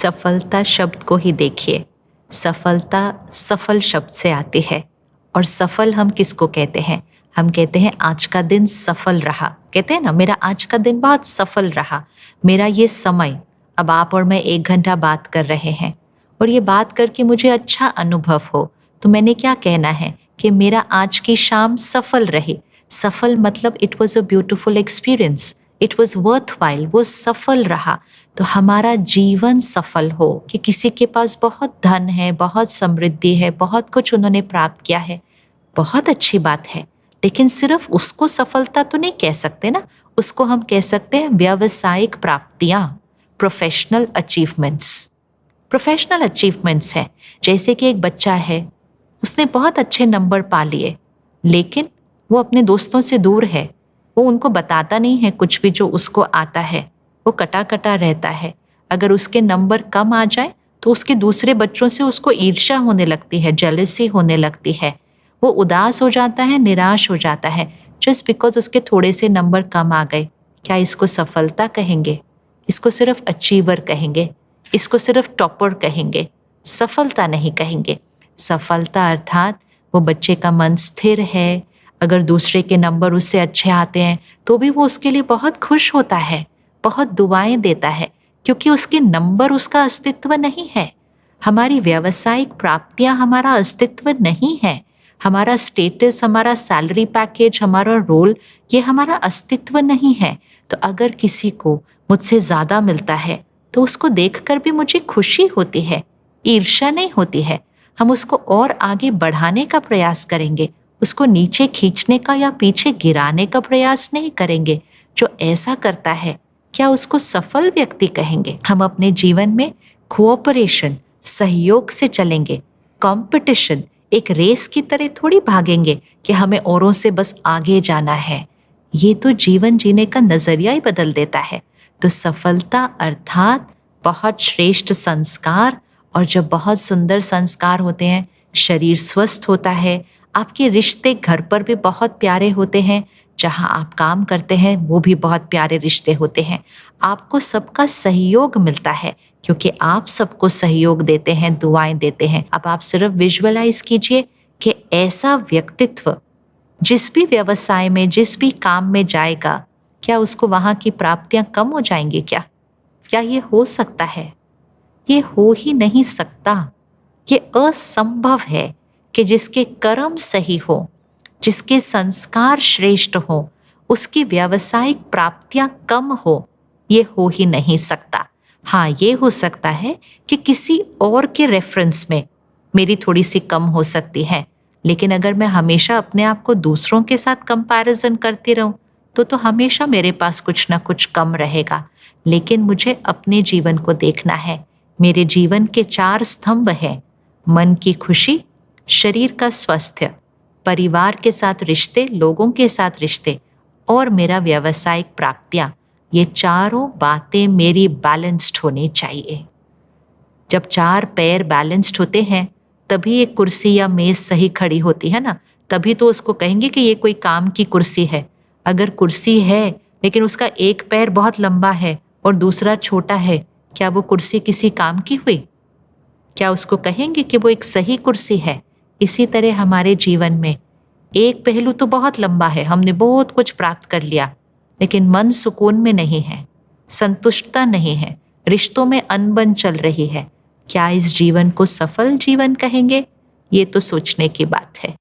सफलता शब्द को ही देखिए। सफलता सफल शब्द से आती है। और सफल हम किसको कहते हैं? हम कहते हैं आज का दिन सफल रहा। कहते हैं ना, मेरा आज का दिन बहुत सफल रहा। मेरा ये समय, अब आप और मैं 1 घंटा बात कर रहे हैं और ये बात करके मुझे अच्छा अनुभव हो, तो मैंने क्या कहना है कि मेरा आज की शाम सफल रही। सफल मतलब it was a beautiful experience, it was worth while, वो सफल रहा। तो हमारा जीवन सफल हो कि किसी के पास बहुत धन है, बहुत समृद्धि है, बहुत कुछ उन्होंने प्राप्त किया है, बहुत अच्छी बात है। लेकिन सिर्फ उसको सफलता तो नहीं कह सकते ना, उसको हम कह सकते हैं व्यावसायिक प्राप्तियां, प्रोफेशनल अचीवमेंट्स। प्रोफेशनल अचीवमेंट्स है जैसे कि एक बच्चा है, उसने बहुत अच्छे नंबर पा लिए, लेकिन वो अपने दोस्तों से दूर है, वो उनको बताता नहीं है कुछ भी जो उसको आता है, वो कटा कटा रहता है। अगर उसके नंबर कम आ जाए तो उसके दूसरे बच्चों से उसको ईर्ष्या होने लगती है, जेलसी होने लगती है, वो उदास हो जाता है, निराश हो जाता है, जस्ट बिकॉज उसके थोड़े से नंबर कम आ गए। क्या इसको सफलता कहेंगे? इसको सिर्फ अचीवर कहेंगे, इसको सिर्फ टॉपर कहेंगे, सफलता नहीं कहेंगे। सफलता अर्थात वो बच्चे का मन स्थिर है, अगर दूसरे के नंबर उससे अच्छे आते हैं तो भी वो उसके लिए बहुत खुश होता है, बहुत दुआएं देता है, क्योंकि उसके नंबर उसका अस्तित्व नहीं है। हमारी व्यावसायिक प्राप्तियां हमारा अस्तित्व नहीं है। हमारा स्टेटस, हमारा सैलरी पैकेज, हमारा रोल, ये हमारा अस्तित्व नहीं है। तो अगर किसी को मुझसे ज़्यादा मिलता है तो उसको देखकर भी मुझे खुशी होती है, ईर्ष्या नहीं होती है। हम उसको और आगे बढ़ाने का प्रयास करेंगे, उसको नीचे खींचने का या पीछे गिराने का प्रयास नहीं करेंगे। जो ऐसा करता है, क्या उसको सफल व्यक्ति कहेंगे? हम अपने जीवन में कोऑपरेशन, सहयोग से चलेंगे। कंपटीशन, एक रेस की तरह थोड़ी भागेंगे कि हमें औरों से बस आगे जाना है। ये तो जीवन जीने का नजरिया ही बदल देता है। तो सफलता अर्थात बहुत श्रेष्ठ संस्कार, और जब बहुत सुंदर संस्कार होते हैं, शरीर स्वस्थ होता है, आपके रिश्ते घर पर भी बहुत प्यारे होते हैं, जहाँ आप काम करते हैं वो भी बहुत प्यारे रिश्ते होते हैं। आपको सबका सहयोग मिलता है क्योंकि आप सबको सहयोग देते हैं, दुआएं देते हैं। अब आप सिर्फ विजुअलाइज कीजिए कि ऐसा व्यक्तित्व जिस भी व्यवसाय में, जिस भी काम में जाएगा, क्या उसको वहाँ की प्राप्तियां कम हो जाएंगी? क्या ये हो सकता है? ये हो ही नहीं सकता। ये असंभव है कि जिसके कर्म सही हो, जिसके संस्कार श्रेष्ठ हो, उसकी व्यावसायिक प्राप्तियां कम हो। ये हो ही नहीं सकता। हाँ, ये हो सकता है कि किसी और के रेफरेंस में मेरी थोड़ी सी कम हो सकती है, लेकिन अगर मैं हमेशा अपने आप को दूसरों के साथ कंपैरिजन करती रहूं तो हमेशा मेरे पास कुछ ना कुछ कम रहेगा। लेकिन मुझे अपने जीवन को देखना है। मेरे जीवन के 4 स्तंभ हैं: मन की खुशी, शरीर का स्वास्थ्य, परिवार के साथ रिश्ते, लोगों के साथ रिश्ते, और मेरा व्यावसायिक प्राप्तियां। ये चारों बातें मेरी बैलेंस्ड होनी चाहिए। जब 4 पैर बैलेंस्ड होते हैं तभी एक कुर्सी या मेज सही खड़ी होती है ना, तभी तो उसको कहेंगे कि ये कोई काम की कुर्सी है। अगर कुर्सी है लेकिन उसका एक पैर बहुत लंबा है और दूसरा छोटा है, क्या वो कुर्सी किसी काम की हुई? क्या उसको कहेंगे कि वो एक सही कुर्सी है? इसी तरह हमारे जीवन में एक पहलू तो बहुत लंबा है, हमने बहुत कुछ प्राप्त कर लिया, लेकिन मन सुकून में नहीं है, संतुष्टता नहीं है, रिश्तों में अनबन चल रही है। क्या इस जीवन को सफल जीवन कहेंगे? ये तो सोचने की बात है।